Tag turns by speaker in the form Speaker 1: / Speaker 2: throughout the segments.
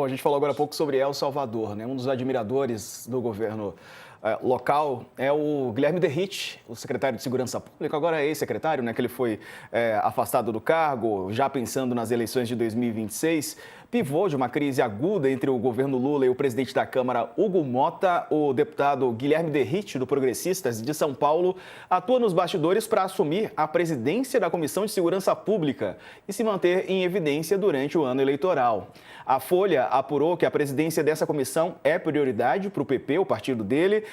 Speaker 1: Bom, a gente falou agora há pouco sobre El Salvador, né? Um dos admiradores do governo local é o Guilherme Derrite, o secretário de Segurança Pública, agora é ex-secretário, né? Que ele foi afastado do cargo, já pensando nas eleições de 2026. Pivô de uma crise aguda entre o governo Lula e o presidente da Câmara, Hugo Mota, o deputado Guilherme Derrite, do Progressistas de São Paulo, atua nos bastidores para assumir a presidência da Comissão de Segurança Pública e se manter em evidência durante o ano eleitoral. A Folha apurou que a presidência dessa comissão é prioridade para o PP, o partido dele.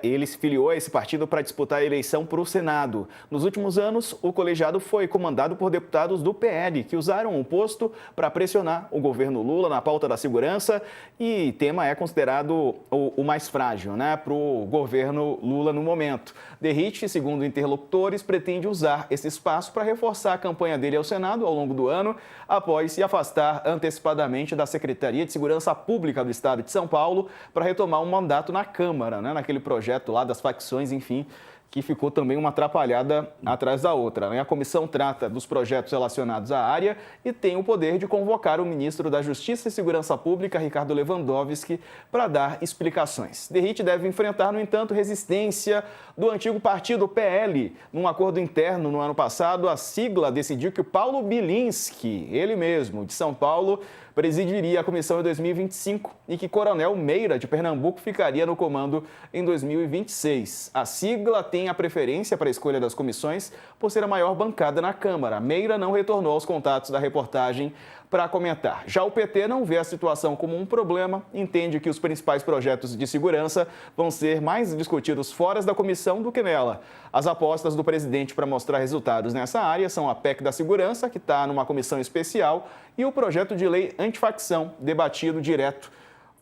Speaker 1: Ele se filiou a esse partido para disputar a eleição para o Senado. Nos últimos anos, o colegiado foi comandado por deputados do PL, que usaram o posto para pressionar o governo Lula na pauta da segurança, e tema é considerado o mais frágil, né, para o governo Lula no momento. Derrite, segundo interlocutores, pretende usar esse espaço para reforçar a campanha dele ao Senado ao longo do ano, após se afastar antecipadamente da Secretaria de Segurança Pública do Estado de São Paulo para retomar um mandato na Câmara, né, naquele projeto lá das facções, enfim, que ficou também uma atrapalhada atrás da outra, né? A comissão trata dos projetos relacionados à área e tem o poder de convocar o ministro da Justiça e Segurança Pública, Ricardo Lewandowski, para dar explicações. Derrite deve enfrentar, no entanto, resistência do antigo partido PL. Num acordo interno no ano passado, a sigla decidiu que o Paulo Bilinski, ele mesmo, de São Paulo, presidiria a comissão em 2025 e que Coronel Meira, de Pernambuco, ficaria no comando em 2026. A sigla tem a preferência para a escolha das comissões por ser a maior bancada na Câmara. Meira não retornou aos contatos da reportagem para comentar. Já o PT não vê a situação como um problema, entende que os principais projetos de segurança vão ser mais discutidos fora da comissão do que nela. As apostas do presidente para mostrar resultados nessa área são a PEC da segurança, que está numa comissão especial, e o projeto de lei antifacção, debatido direto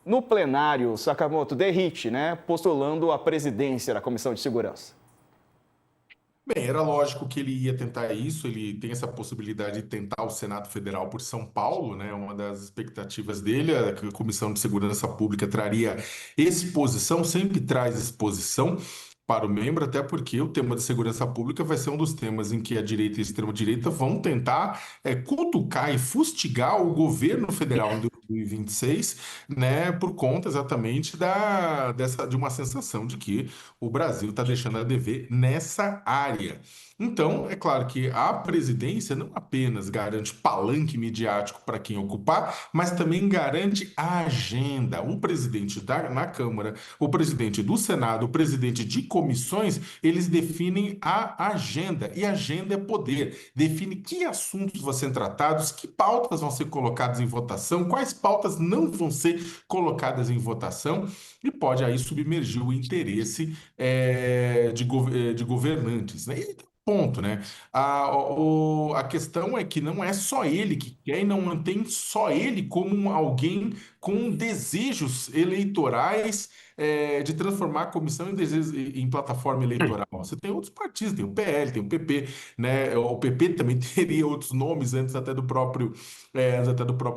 Speaker 1: no plenário. Sakamoto, Derrite, né, postulando a presidência da Comissão de Segurança.
Speaker 2: Bem, era lógico que ele ia tentar isso, ele tem essa possibilidade de tentar o Senado Federal por São Paulo, né? Uma das expectativas dele, a Comissão de Segurança Pública traria exposição, sempre traz exposição para o membro, até porque o tema de segurança pública vai ser um dos temas em que a direita e a extrema-direita vão tentar cutucar e fustigar o governo federal em 2026, né? Por conta exatamente de uma sensação de que o Brasil está deixando a dever nessa área. Então, é claro que a presidência não apenas garante palanque midiático para quem ocupar, mas também garante a agenda. O presidente na Câmara, o presidente do Senado, o presidente de comissões, eles definem a agenda. E a agenda é poder. Define que assuntos vão ser tratados, que pautas vão ser colocadas em votação, quais pautas não vão ser colocadas em votação, e pode aí submergir o interesse de governantes, né? E ponto, né? A questão é que não é só ele que quer e não tem só ele como alguém com desejos eleitorais de transformar a comissão em plataforma eleitoral. Você tem outros partidos, tem o PL, tem o PP, né? O PP também teria outros nomes antes até do próprio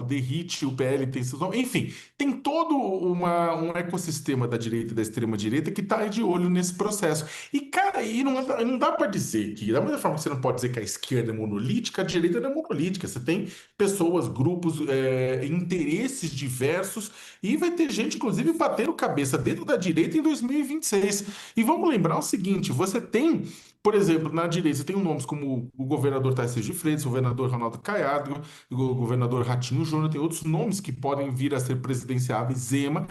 Speaker 2: Derrite, o PL tem seus nomes, enfim, tem todo um ecossistema da direita e da extrema-direita que está de olho nesse processo. E, cara, não dá para dizer que, da mesma forma que você não pode dizer que a esquerda é monolítica, a direita não é monolítica. Você tem pessoas, grupos, interesses diversos, e vai ter gente, inclusive, batendo cabeça dentro da direita em 2026. E vamos lembrar o seguinte: você tem, por exemplo, na direita, você tem nomes como o governador Tarcísio de Freitas, o governador Ronaldo Caiado, o governador Ratinho Júnior, tem outros nomes que podem vir a ser presidenciáveis, Zema,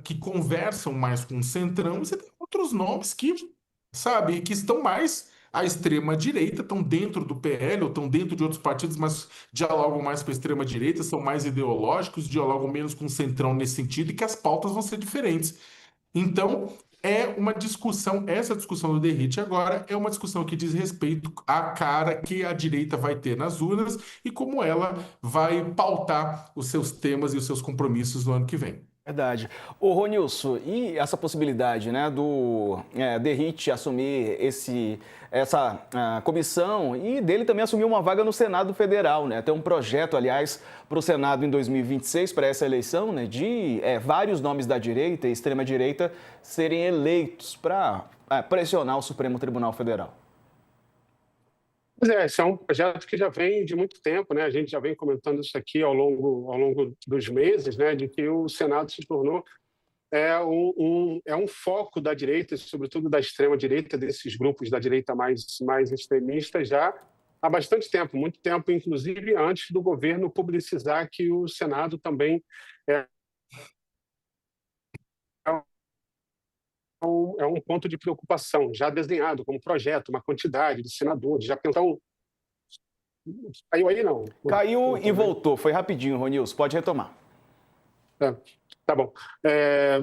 Speaker 2: que conversam mais com o Centrão, e você tem outros nomes que, sabe, que estão mais à extrema-direita, estão dentro do PL ou estão dentro de outros partidos, mas dialogam mais com a extrema-direita, são mais ideológicos, dialogam menos com o Centrão nesse sentido, e que as pautas vão ser diferentes. Então, é uma discussão, essa discussão do Derrite agora é uma discussão que diz respeito à cara que a direita vai ter nas urnas e como ela vai pautar os seus temas e os seus compromissos no ano que vem.
Speaker 1: Verdade. Ô, Ronilson, e essa possibilidade, né, do Derrite assumir essa comissão e dele também assumir uma vaga no Senado Federal, né? Tem um projeto, aliás, para o Senado em 2026, para essa eleição, né, de vários nomes da direita e extrema-direita serem eleitos para pressionar o Supremo Tribunal Federal.
Speaker 3: Pois é, esse é um projeto que já vem de muito tempo, né? A gente já vem comentando isso aqui ao longo dos meses, né? De que o Senado se tornou é um foco da direita, sobretudo da extrema-direita, desses grupos da direita mais extremistas, já há bastante tempo, muito tempo, inclusive antes do governo publicizar que o Senado também é é um ponto de preocupação, já desenhado como projeto, uma quantidade de senadores, já pensam. Caiu aí, não?
Speaker 1: Caiu e voltou. Foi rapidinho, Ronilson. Pode retomar.
Speaker 3: É, tá bom.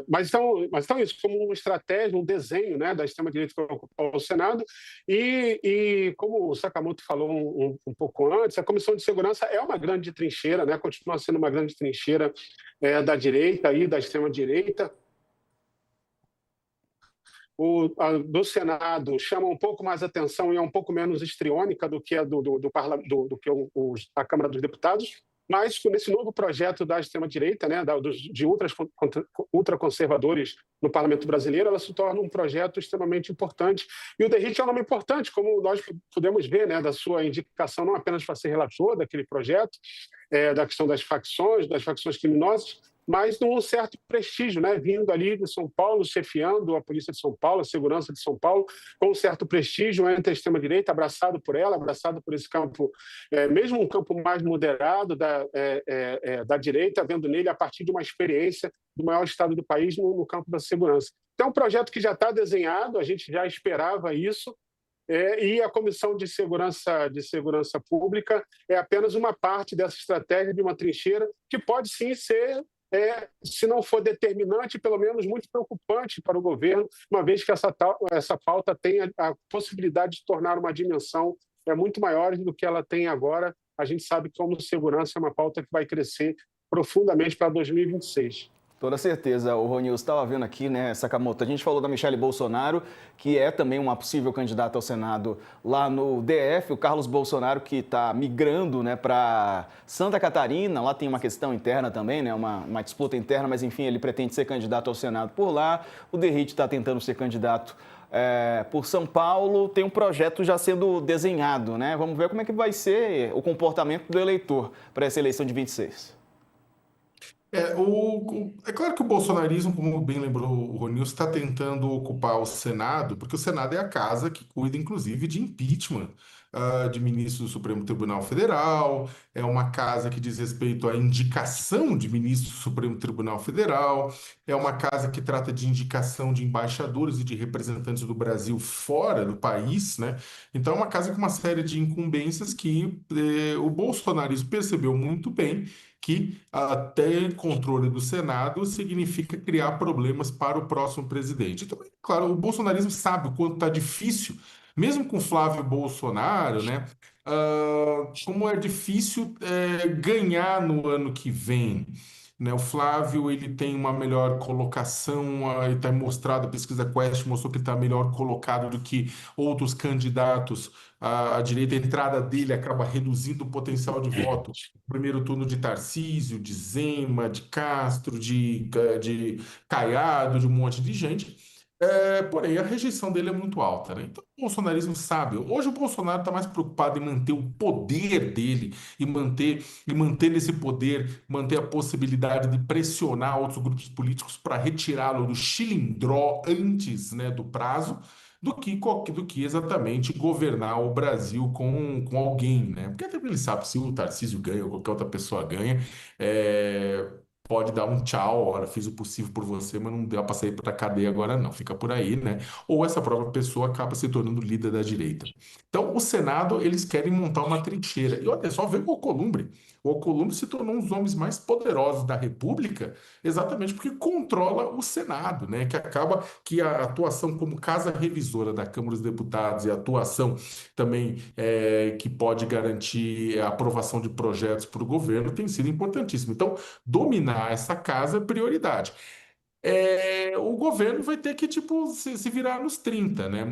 Speaker 3: Mas então isso, como uma estratégia, um desenho, né, da extrema-direita para ocupar o Senado, e como o Sakamoto falou um pouco antes, a Comissão de Segurança é uma grande trincheira, né, continua sendo uma grande trincheira da direita e da extrema-direita. Do Senado chama um pouco mais atenção e é um pouco menos histriônica do que a do que a Câmara dos Deputados, mas nesse novo projeto da extrema-direita, né, de ultraconservadores no Parlamento Brasileiro, ela se torna um projeto extremamente importante. E o Derrite é um nome importante, como nós podemos ver, né, da sua indicação, não apenas para ser relator daquele projeto, da questão das facções criminosas, mas num certo prestígio, né? Vindo ali de São Paulo, chefiando a Polícia de São Paulo, a Segurança de São Paulo, com um certo prestígio entre a extrema-direita, abraçado por ela, abraçado por esse campo, mesmo um campo mais moderado da direita, vendo nele a partir de uma experiência do maior estado do país no campo da segurança. Então, é um projeto que já está desenhado, a gente já esperava isso, e a Comissão de Segurança Pública é apenas uma parte dessa estratégia de uma trincheira que pode sim ser, se não for determinante, pelo menos muito preocupante para o governo, uma vez que essa pauta tem a possibilidade de tornar uma dimensão muito maior do que ela tem agora. A gente sabe que, como segurança, é uma pauta que vai crescer profundamente para 2026.
Speaker 1: Toda certeza. O Ronilson estava vendo aqui, né, Sakamoto, a gente falou da Michelle Bolsonaro, que é também uma possível candidata ao Senado lá no DF, o Carlos Bolsonaro, que está migrando, né, para Santa Catarina, lá tem uma questão interna também, né, uma disputa interna, mas enfim, ele pretende ser candidato ao Senado por lá, o Derrite está tentando ser candidato por São Paulo, tem um projeto já sendo desenhado, né, vamos ver como é que vai ser o comportamento do eleitor para essa eleição de 26.
Speaker 2: É claro que o bolsonarismo, como bem lembrou o Ronil, está tentando ocupar o Senado, porque o Senado é a casa que cuida, inclusive, de impeachment, de ministros do Supremo Tribunal Federal, é uma casa que diz respeito à indicação de ministros do Supremo Tribunal Federal, é uma casa que trata de indicação de embaixadores e de representantes do Brasil fora do país, né? Então, é uma casa com uma série de incumbências que o bolsonarismo percebeu muito bem que ter controle do Senado significa criar problemas para o próximo presidente. Então, claro, o bolsonarismo sabe o quanto está difícil, mesmo com Flávio Bolsonaro, né? Como é difícil ganhar no ano que vem. Né? O Flávio ele tem uma melhor colocação, está mostrado, a pesquisa Quest mostrou que ele está melhor colocado do que outros candidatos à direita. A entrada dele acaba reduzindo o potencial de voto. Primeiro turno de Tarcísio, de Zema, de Castro, de Caiado, de um monte de gente. Porém, a rejeição dele é muito alta, né? Então, o bolsonarismo sabe. Hoje o Bolsonaro está mais preocupado em manter o poder dele e manter esse poder, manter a possibilidade de pressionar outros grupos políticos para retirá-lo do chilindró antes, né, do prazo, do que exatamente governar o Brasil com alguém, né? Porque até ele sabe, se o Tarcísio ganha ou qualquer outra pessoa ganha, pode dar um tchau, olha, fiz o possível por você, mas não deu para sair para a cadeia agora não, fica por aí, né? Ou essa própria pessoa acaba se tornando líder da direita. Então, o Senado, eles querem montar uma trincheira. E olha só, vê o Alcolumbre. O Alcolumbre se tornou um dos homens mais poderosos da República, exatamente porque controla o Senado, né? Que acaba que a atuação como casa revisora da Câmara dos Deputados e a atuação também que pode garantir a aprovação de projetos para o governo tem sido importantíssimo. Então, dominar essa casa é prioridade. O governo vai ter que, tipo, se virar nos 30, né?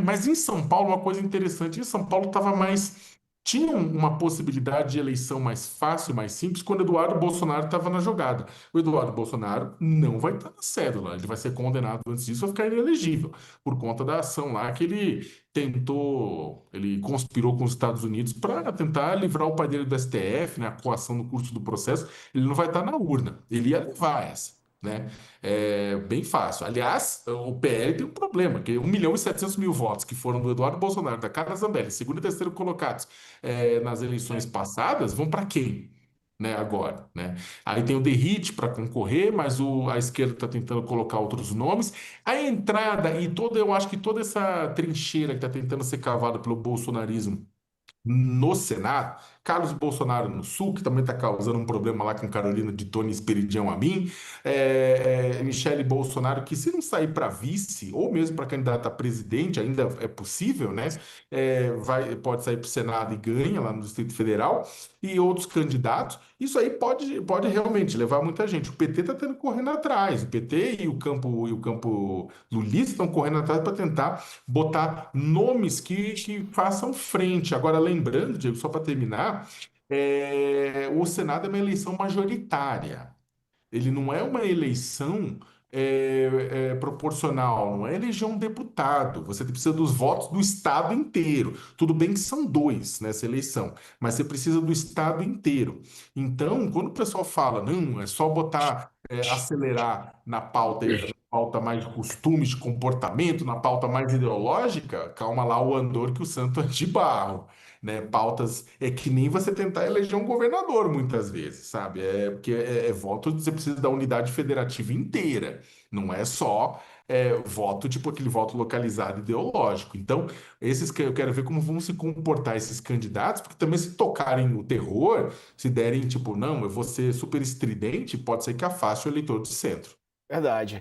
Speaker 2: Mas em São Paulo, uma coisa interessante, em São Paulo estava mais tinha uma possibilidade de eleição mais fácil, mais simples, quando Eduardo Bolsonaro estava na jogada. O Eduardo Bolsonaro não vai estar na cédula, ele vai ser condenado antes disso, vai ficar inelegível, por conta da ação lá que ele tentou, ele conspirou com os Estados Unidos para tentar livrar o pai dele do STF, né, a coação no curso do processo, ele não vai estar na urna, ele ia levar essa. Né? É bem fácil. Aliás, o PL tem um problema, que 1.700.000 votos que foram do Eduardo Bolsonaro, da Carla Zambelli, segundo e terceiro colocados nas eleições passadas, vão para quem? Né, agora, né? Aí tem o Derrite para concorrer, mas a esquerda está tentando colocar outros nomes. A entrada e toda, eu acho que toda essa trincheira que está tentando ser cavada pelo bolsonarismo no Senado, Carlos Bolsonaro no Sul, que também está causando um problema lá com Carolina de Tony Esperidião Amin, Michele Bolsonaro, que se não sair para vice, ou mesmo para candidato a presidente, ainda é possível, né? Pode sair para o Senado e ganha lá no Distrito Federal, e outros candidatos. Isso aí pode realmente levar muita gente. O PT está tendo correndo atrás, o PT e o campo lulista estão correndo atrás para tentar botar nomes que façam frente. Agora, lembrando, Diego, só para terminar, o Senado é uma eleição majoritária. Ele não é uma eleição proporcional, não é eleger um deputado. Você precisa dos votos do Estado inteiro. Tudo bem que são dois nessa eleição, mas você precisa do Estado inteiro. Então, quando o pessoal fala, não, é só botar, acelerar na pauta mais de costumes, de comportamento, na pauta mais ideológica, calma lá o andor que o santo é de barro. Né, pautas é que nem você tentar eleger um governador muitas vezes, sabe? Porque voto, você precisa da unidade federativa inteira, não é só voto, tipo aquele voto localizado ideológico. Então, esses que eu quero ver como vão se comportar esses candidatos, porque também se tocarem o terror, se derem tipo, não, eu vou ser super estridente, pode ser que afaste o eleitor do centro.
Speaker 1: Verdade.